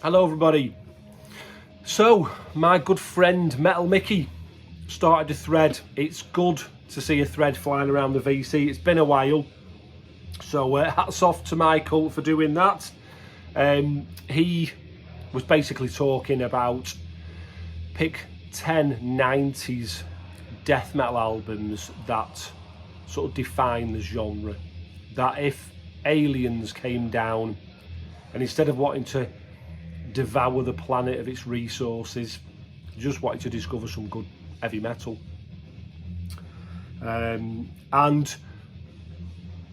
Hello everybody. So my good friend Metal Mickey started a thread. It's good to see a thread flying around the VC. It's been a while, so hats off to Michael for doing that. He was basically talking about pick 10 90s death metal albums that sort of define the genre, that if aliens came down and instead of wanting to devour the planet of its resources, just wanted to discover some good heavy metal. And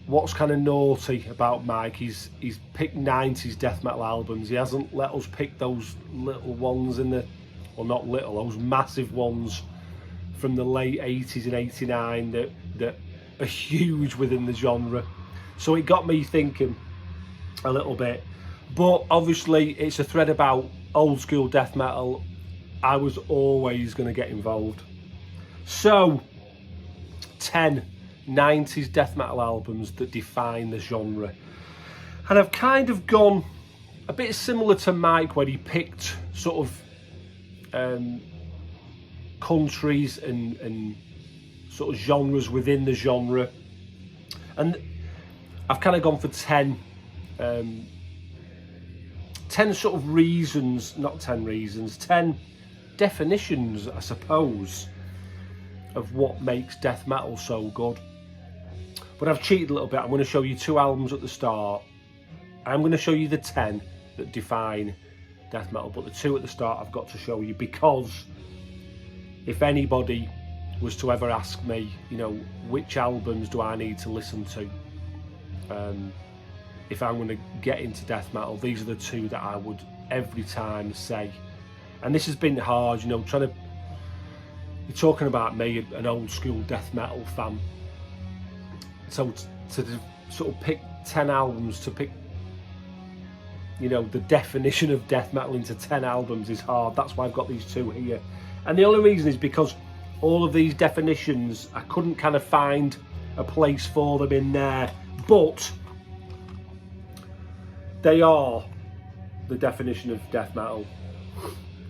what's kind of naughty about Mike, he's picked 90s death metal albums. He hasn't let us pick those little ones in the, well, not little, those massive ones from the late 80s and 89 that are huge within the genre. So it got me thinking a little bit. But obviously it's a thread about old school death metal. I was always going to get involved. So 10 90s death metal albums that define the genre. And I've kind of gone a bit similar to Mike when he picked sort of countries and sort of genres within the genre. And I've kind of gone for 10 sort of reasons, not 10 reasons, 10 definitions, I suppose, of what makes death metal so good. But I've cheated a little bit. I'm going to show you 2 albums at the start. I'm going to show you the 10 that define death metal, but the 2 at the start I've got to show you, because if anybody was to ever ask me, you know, which albums do I need to listen to if I'm going to get into death metal, these are the 2 that I would every time say. And this has been hard, you know, you're talking about me, an old school death metal fan. So to sort of pick 10 albums, to pick, you know, the definition of death metal into 10 albums is hard. That's why I've got these 2 here. And the only reason is because all of these definitions, I couldn't kind of find a place for them in there, but they are the definition of death metal.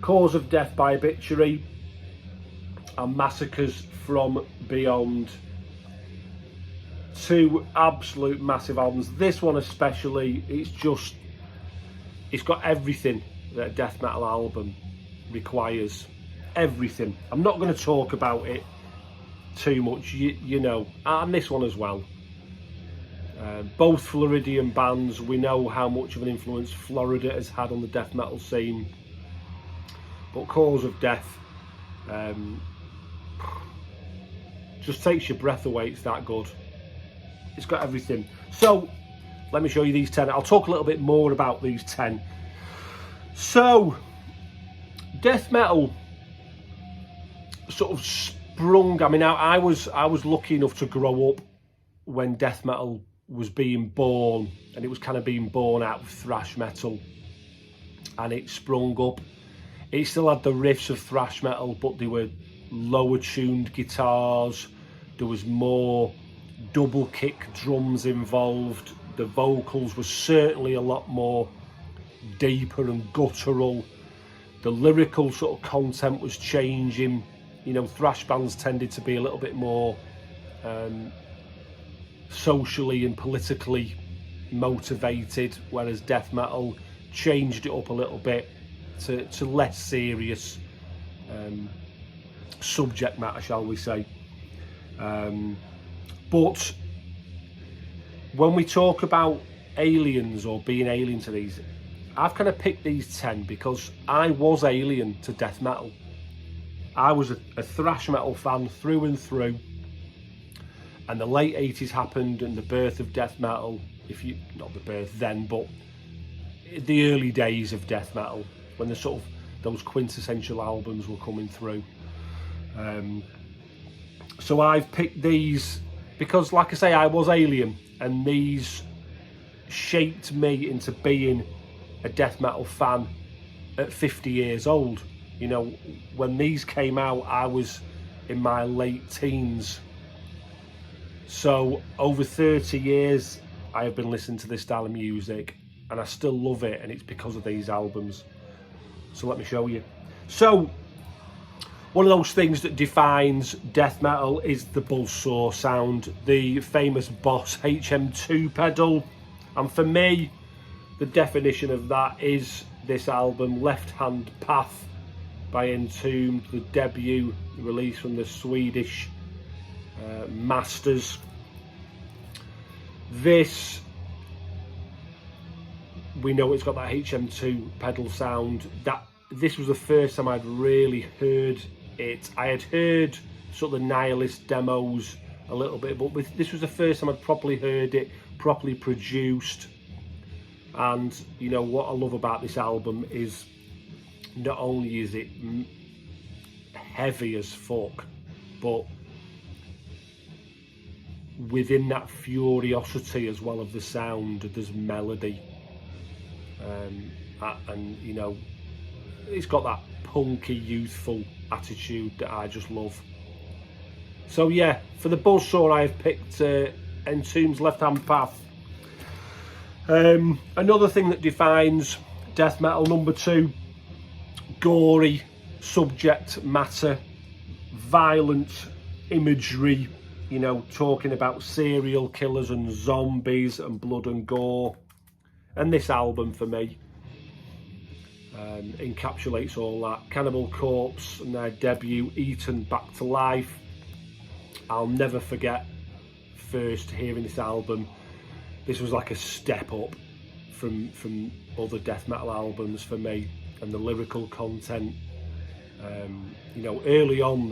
Cause of Death by Obituary and Massacres from Beyond. 2 absolute massive albums. This one especially, it's got everything that a death metal album requires. Everything. I'm not going to talk about it too much, you know, and this one as well. Both Floridian bands, we know how much of an influence Florida has had on the death metal scene. But Cause of Death just takes your breath away. It's that good. It's got everything. So let me show you these 10. I'll talk a little bit more about these 10. So death metal sort of sprung. I mean, I was lucky enough to grow up when death metal was being born, and it was kind of being born out of thrash metal, and it sprung up. It still had the riffs of thrash metal, but they were lower tuned guitars. There was more double kick drums involved. The vocals were certainly a lot more deeper and guttural. The lyrical sort of content was changing. You know, thrash bands tended to be a little bit more socially and politically motivated, whereas death metal changed it up a little bit to less serious subject matter, shall we say. But when we talk about aliens or being alien to these, I've kind of picked these 10 because I was alien to death metal. I was a thrash metal fan through and through, and the late 80s happened and the birth of death metal, not the birth then, but the early days of death metal, when the sort of those quintessential albums were coming through. So I've picked these because, like I say, I was alien, and these shaped me into being a death metal fan at 50 years old. You know, when these came out, I was in my late teens. So over 30 years, I have been listening to this style of music, and I still love it, and it's because of these albums. So let me show you. So one of those things that defines death metal is the buzzsaw sound, the famous Boss HM2 pedal. And for me, the definition of that is this album, Left Hand Path by Entombed, the debut release from the Swedish masters. This, we know it's got that HM2 pedal sound. This was the first time I'd really heard it. I had heard sort of the Nihilist demos a little bit, but this was the first time I'd properly heard it, properly produced. And you know what I love about this album is not only is it heavy as fuck, but within that furiosity as well of the sound, there's melody. And you know, it's got that punky, youthful attitude that I just love. So yeah, for the buzzsaw I have picked Entombed's Left Hand Path. Another thing that defines death metal, number 2, gory subject matter, violent imagery, you know, talking about serial killers and zombies and blood and gore. And this album for me encapsulates all that. Cannibal Corpse and their debut, Eaten Back to Life. I'll never forget first hearing this album. This was like a step up from other death metal albums for me, and the lyrical content. You know, early on,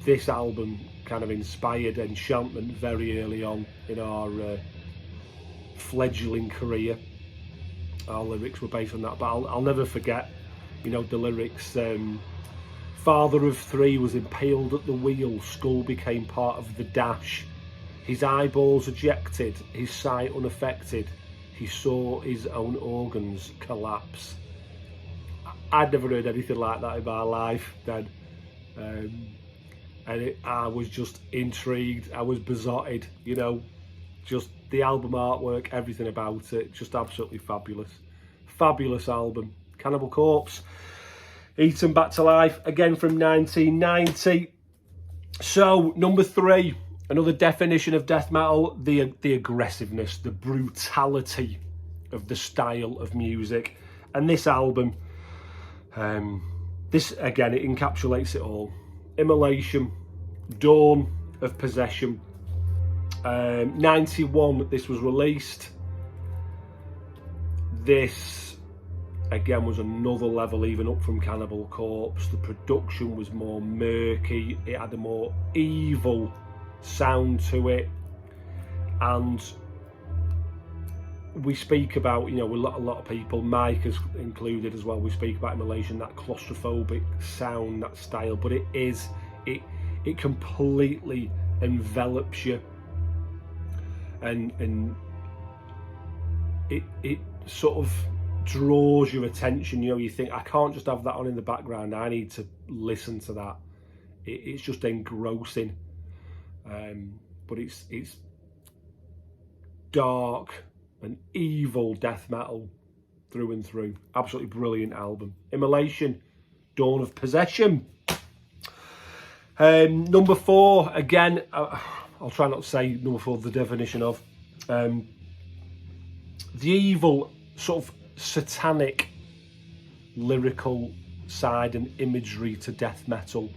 this album kind of inspired Enchantment very early on in our fledgling career. Our lyrics were based on that, but I'll never forget, you know, the lyrics. Father of 3 was impaled at the wheel, skull became part of the dash. His eyeballs ejected, his sight unaffected. He saw his own organs collapse. I'd never heard anything like that in my life then. I was just intrigued, I was besotted, you know, just the album artwork, everything about it, just absolutely fabulous. Fabulous album. Cannibal Corpse, Eaten Back to Life, again from 1990. So, number 3, another definition of death metal, the aggressiveness, the brutality of the style of music. And this album, this again, it encapsulates it all. Immolation, Dawn of Possession. 91 this was released. This again was another level, even up from Cannibal Corpse. The production was more murky, it had a more evil sound to it, and we speak about, you know, a lot of people, Mike is included as well, we speak about Immolation, that claustrophobic sound, that style, but it completely envelops you, and it sort of draws your attention. You know, you think, I can't just have that on in the background, I need to listen to that. It's just engrossing. But it's dark and evil death metal through and through. Absolutely brilliant album. Immolation, Dawn of Possession. Number 4, again, I'll try not to say number 4, the definition of the evil sort of satanic lyrical side and imagery to death metal.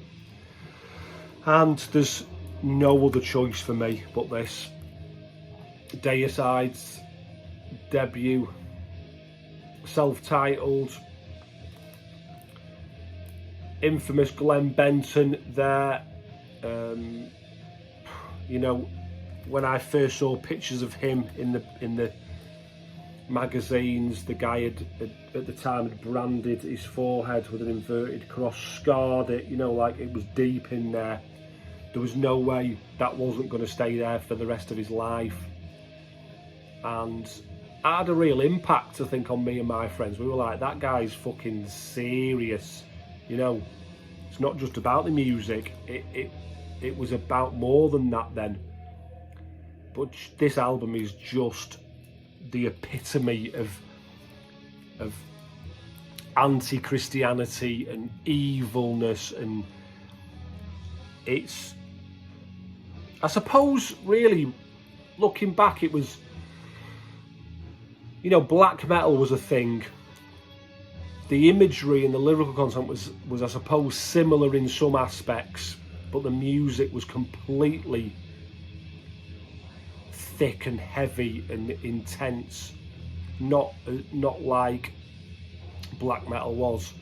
And there's no other choice for me but this. Deicide's debut, self-titled, infamous Glenn Benton there. You know, when I first saw pictures of him in the magazines, the guy had at the time had branded his forehead with an inverted cross, scarred it, you know, like it was deep in there. There was no way that wasn't going to stay there for the rest of his life. And it had a real impact, I think, on me and my friends. We were like, that guy's fucking serious, you know. It's not just about the music, it was about more than that then. But this album is just the epitome of anti-Christianity and evilness, and it's, I suppose, really looking back, it was, you know, black metal was a thing. The imagery and the lyrical content was I suppose similar in some aspects, but the music was completely thick and heavy and intense, not like black metal was.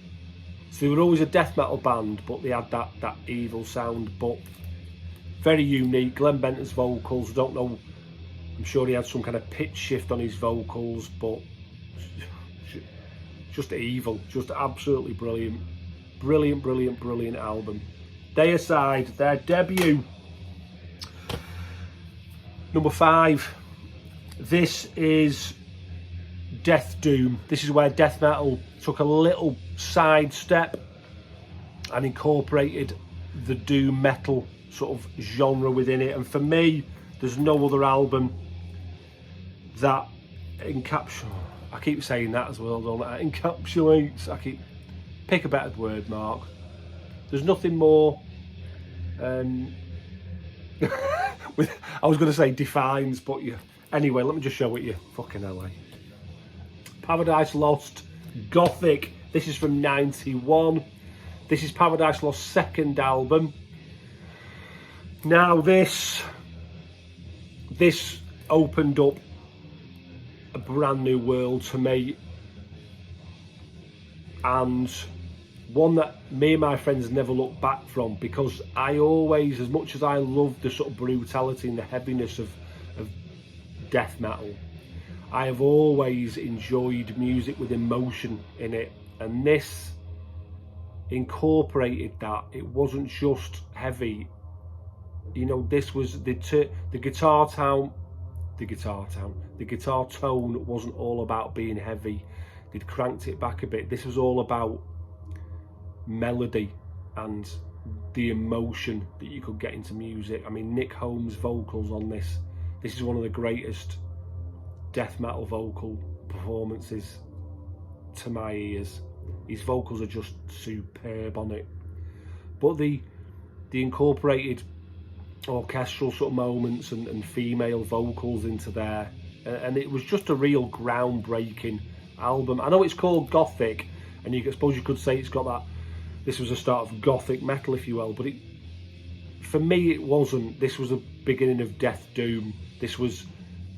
So they were always a death metal band, but they had that evil sound, but very unique. Glenn Benton's vocals, I don't know, I'm sure he had some kind of pitch shift on his vocals, but just evil, just absolutely brilliant. Brilliant album. Deicide, their debut. Number 5. This is Death Doom. This is where death metal took a little side step and incorporated the doom metal sort of genre within it. And for me, there's no other album that I keep saying that as well, don't I? Encapsulates. Pick a better word, Mark. There's nothing more. I was going to say defines, but yeah. Anyway, let me just show it you. Fucking LA. Paradise Lost, Gothic. This is from '91. This is Paradise Lost's second album. Now this opened up a brand new world to me, and one that me and my friends never look back from, because I always, as much as I love the sort of brutality and the heaviness of death metal, I have always enjoyed music with emotion in it, and this incorporated that. It wasn't just heavy, you know. This was the guitar tone wasn't all about being heavy. They'd cranked it back a bit. This was all about melody and the emotion that you could get into music. I mean, Nick Holmes' vocals on this is one of the greatest death metal vocal performances to my ears. His vocals are just superb on it, but the incorporated orchestral sort of moments and female vocals into there, and it was just a real groundbreaking album. I know it's called Gothic, and I suppose you could say it's got that, this was a start of Gothic metal, if you will, but for me it wasn't. This was the beginning of Death Doom. This was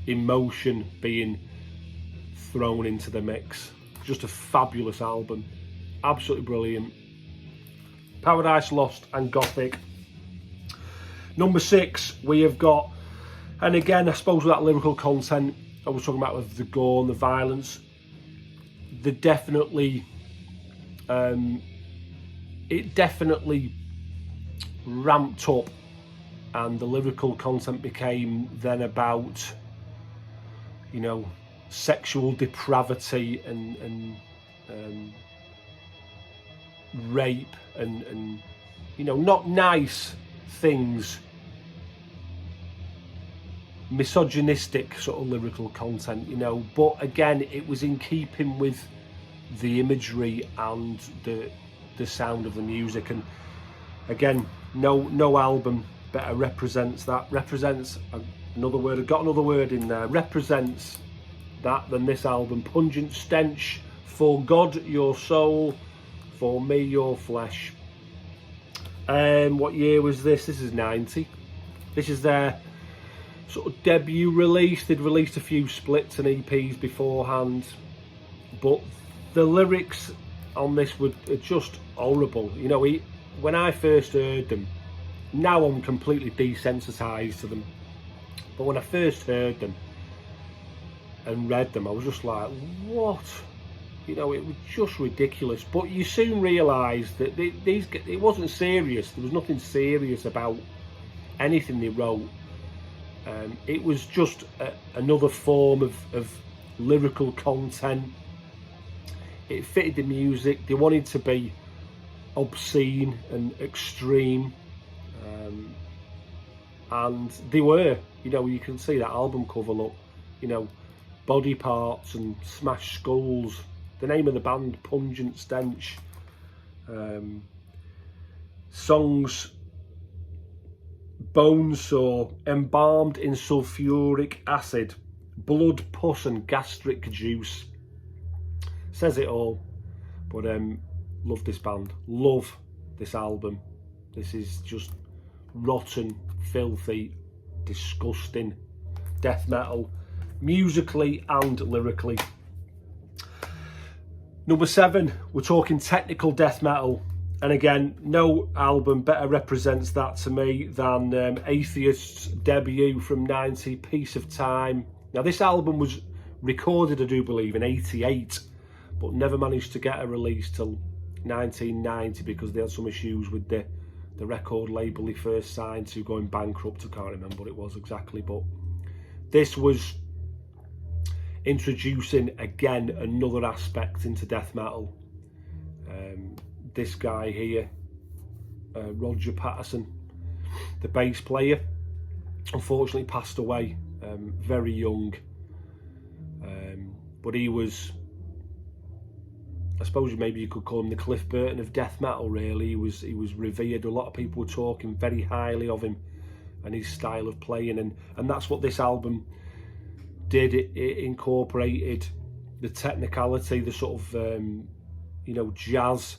emotion being thrown into the mix. Just a fabulous album, absolutely brilliant. Paradise Lost and Gothic. Number 6, we have got, and again, I suppose with that lyrical content I was talking about, with the gore and the violence, it definitely ramped up, and the lyrical content became then about, you know, sexual depravity and rape and you know, not nice things, misogynistic sort of lyrical content, you know. But again, it was in keeping with the imagery and the sound of the music. And again, no album better represents that. Represents another word. I've got another word in there. Represents that than this album. Pungent stench. For God your soul, for me your flesh. What year was this? This is 90. This is their sort of debut release. They'd released a few splits and EPs beforehand, but the lyrics on this were just horrible. You know, when I first heard them, now I'm completely desensitized to them, but when I first heard them and read them, I was just like, what? You know, it was just ridiculous. But you soon realise that it wasn't serious. There was nothing serious about anything they wrote. It was just another form of lyrical content. It fitted the music. They wanted to be obscene and extreme, and they were. You know, you can see that album cover, look, you know, body parts and smashed skulls, the name of the band, Pungent Stench. Songs: Bonesaw, Embalmed in Sulfuric Acid, Blood, Pus and Gastric Juice. Says it all. But love this band, love this album. This is just rotten, filthy, disgusting death metal, musically and lyrically. Number 7, we're talking technical death metal, and again, no album better represents that to me than Atheist's debut from 90, Piece of Time. Now this album was recorded, I do believe, in 88, but never managed to get a release till 1990 because they had some issues with the record label he first signed to, going bankrupt. I can't remember what it was exactly, but this was introducing again another aspect into death metal. This guy here, Roger Patterson, the bass player, unfortunately passed away very young, but he was, I suppose maybe you could call him the Cliff Burton of death metal, really. He was revered. A lot of people were talking very highly of him and his style of playing, and that's what this album did. It incorporated the technicality, the sort of you know, jazz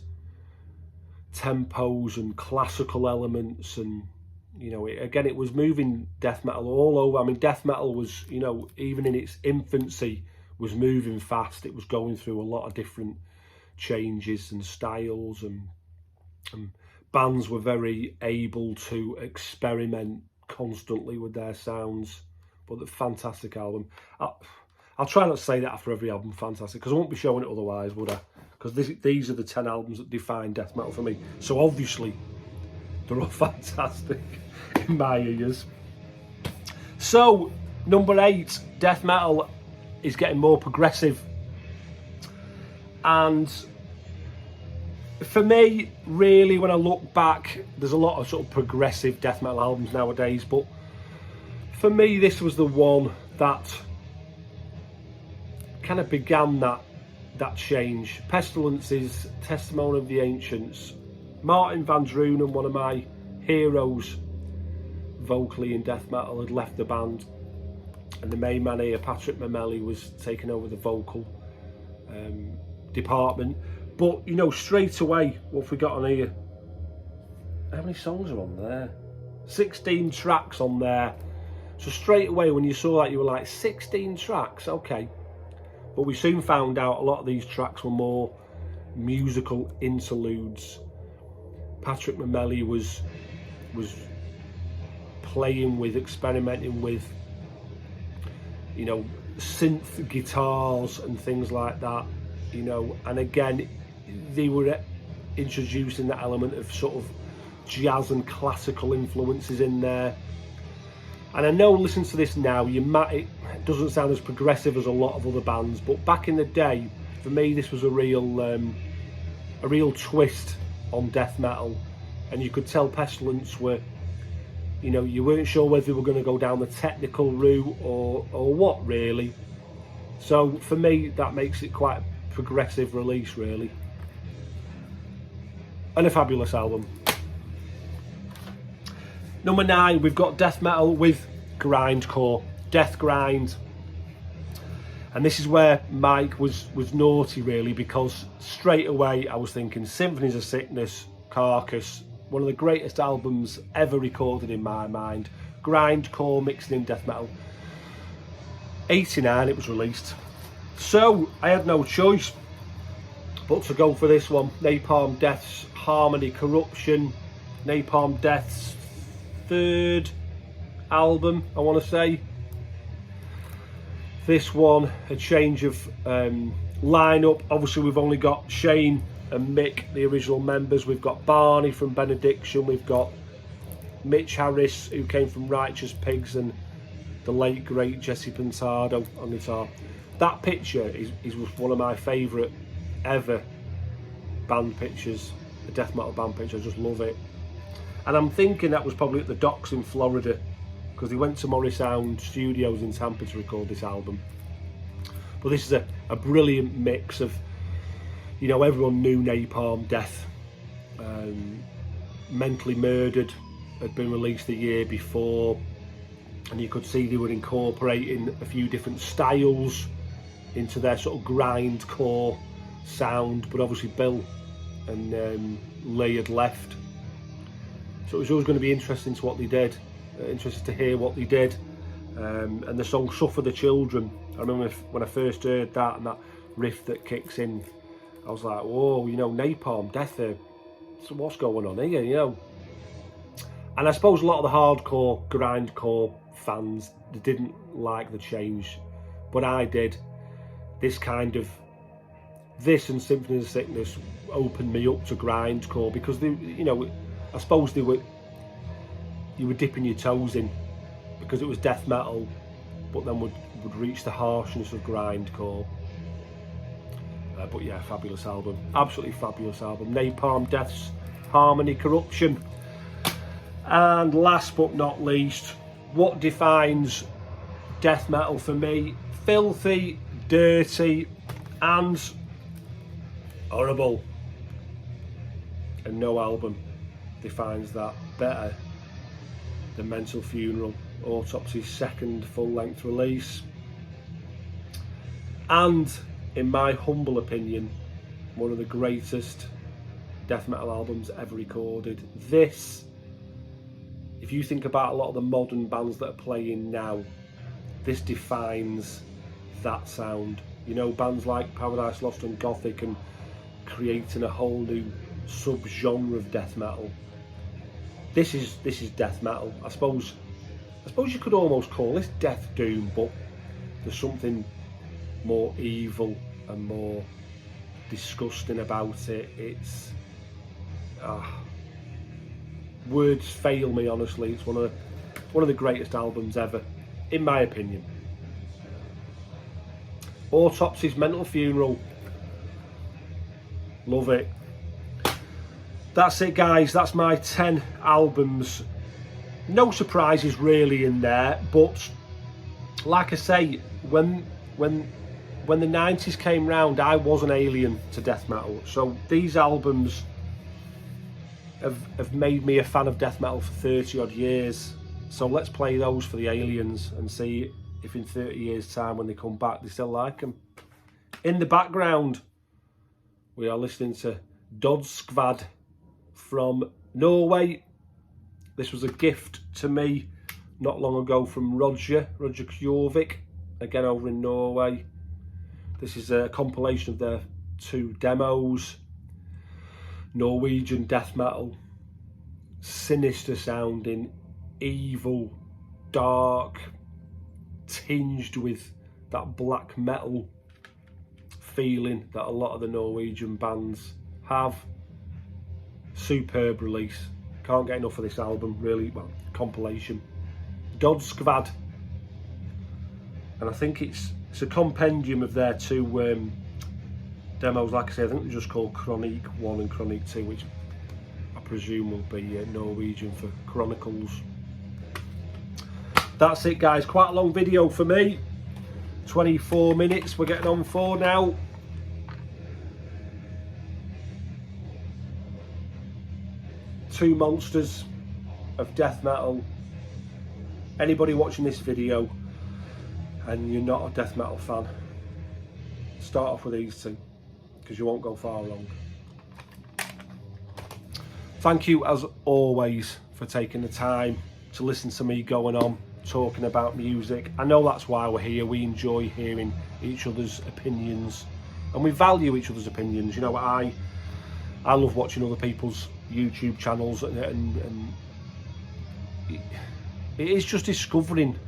tempos and classical elements, and you know, again, it was moving death metal all over. I mean, death metal was, you know, even in its infancy, was moving fast. It was going through a lot of different changes and styles, and bands were very able to experiment constantly with their sounds. But the fantastic album. I'll try not to say that after every album, fantastic, because I won't be showing it otherwise, would I? Because these are the 10 albums that define death metal for me. So obviously, they're all fantastic in my ears. So, number 8, death metal is getting more progressive. And for me, really, when I look back, there's a lot of sort of progressive death metal albums nowadays, but for me, this was the one that kind of began that change. Pestilence's Testimony of the Ancients. Martin Van Drunen, one of my heroes vocally in death metal, had left the band, and the main man here, Patrick Mamelli, was taking over the vocal department. But you know, straight away, what have we got on here? How many songs are on there? 16 tracks on there. So straight away when you saw that, you were like, 16 tracks, okay. But we soon found out a lot of these tracks were more musical interludes. Patrick Mamelli was playing with, experimenting with, you know, synth guitars and things like that, you know. And again, they were introducing that element of sort of jazz and classical influences in there. And I know, listen to this now, it doesn't sound as progressive as a lot of other bands, but back in the day, for me, this was a real twist on death metal. And you could tell Pestilence were, you know, you weren't sure whether they were going to go down the technical route or what, really. So for me, that makes it quite a progressive release, really. And a fabulous album. Number 9, we've got death metal with grindcore, death grind. And this is where Mike was naughty, really, because straight away I was thinking Symphonies of Sickness, Carcass, one of the greatest albums ever recorded in my mind. Grindcore mixed in death metal. 89 it was released. So I had no choice but to go for this one. Napalm Death's Harmony Corruption. Napalm Death's 3rd album, I want to say. This one, a change of lineup. Obviously we've only got Shane and Mick, the original members. We've got Barney from Benediction. We've got Mitch Harris, who came from Righteous Pigs, and the late great Jesse Pintado on guitar. That picture is one of my favourite ever band pictures, a death metal band picture. I just love it. And I'm thinking that was probably at the docks in Florida, because they went to Morrisound Studios in Tampa to record this album. But this is a brilliant mix of you know, everyone knew Napalm Death. Mentally Murdered had been released the year before, and you could see they were incorporating a few different styles into their sort of grindcore sound, but obviously Bill and Lee had left, so it was always going to be interesting to what they did, interested to hear what they did. And the song Suffer the Children, I remember when I first heard that and that riff that kicks in, I was like, whoa, you know, Napalm Death, so what's going on here, you know? And I suppose a lot of the hardcore, grindcore fans, they didn't like the change, but I did. This and Symphony of Sickness opened me up to grindcore, because they, you know, I suppose you were dipping your toes in, because it was death metal, but then would reach the harshness of grindcore. But yeah, fabulous album, absolutely fabulous album. Napalm Death's Harmony Corruption. And last but not least, what defines death metal for me? Filthy, dirty, and horrible. And no album defines that better than Mental Funeral, Autopsy's second full-length release. And in my humble opinion, one of the greatest death metal albums ever recorded. This, if you think about a lot of the modern bands that are playing now, this defines that sound. You know, bands like Paradise Lost and Gothic, and creating a whole new sub-genre of death metal. This is death metal. I suppose you could almost call this death doom, but there's something more evil and more disgusting about it. It's words fail me, honestly. It's one of the greatest albums ever, in my opinion. Autopsy's Mental Funeral, love it. That's it, guys. That's my 10 albums. No surprises really in there, but like I say, when the 90s came round, I was an alien to death metal. So these albums have made me a fan of death metal for 30 odd years. So let's play those for the aliens and see if in 30 years time, when they come back, they still like them. In the background, we are listening to Dodskvad from Norway. This was a gift to me not long ago from Roger Kjorvik, again over in Norway. This is a compilation of their 2 demos. Norwegian death metal, sinister sounding, evil, dark, tinged with that black metal feeling that a lot of the Norwegian bands have. Superb release, can't get enough of this album, really. Well, compilation, Dodskvad, and I think it's a compendium of their 2 demos. Like I say, I think they're just called Chronique 1 and Chronique 2, which I presume will be Norwegian for Chronicles. That's it, guys. Quite a long video for me, 24 minutes we're getting on for now. Two monsters of death metal. Anybody watching this video and you're not a death metal fan, start off with these 2, because you won't go far wrong. Thank you as always for taking the time to listen to me going on talking about music. I know that's why we're here. We enjoy hearing each other's opinions, and we value each other's opinions. You know, I love watching other people's YouTube channels, and it is just discovering,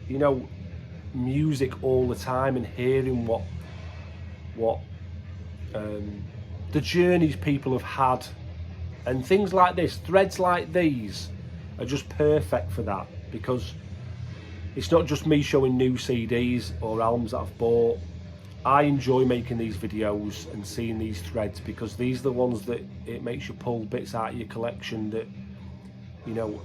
you know, music all the time and hearing what the journeys people have had, and things like this, threads like these are just perfect for that, because it's not just me showing new CDs or albums that I've bought. I enjoy making these videos and seeing these threads, because these are the ones that it makes you pull bits out of your collection that, you know,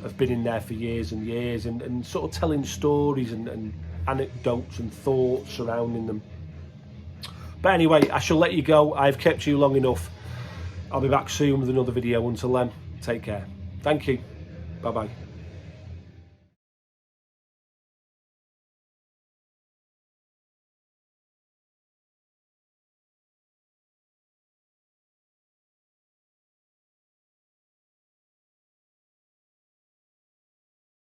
have been in there for years and years, and sort of telling stories and anecdotes and thoughts surrounding them. But anyway, I shall let you go. I've kept you long enough. I'll be back soon with another video. Until then, take care. Thank you. Bye bye.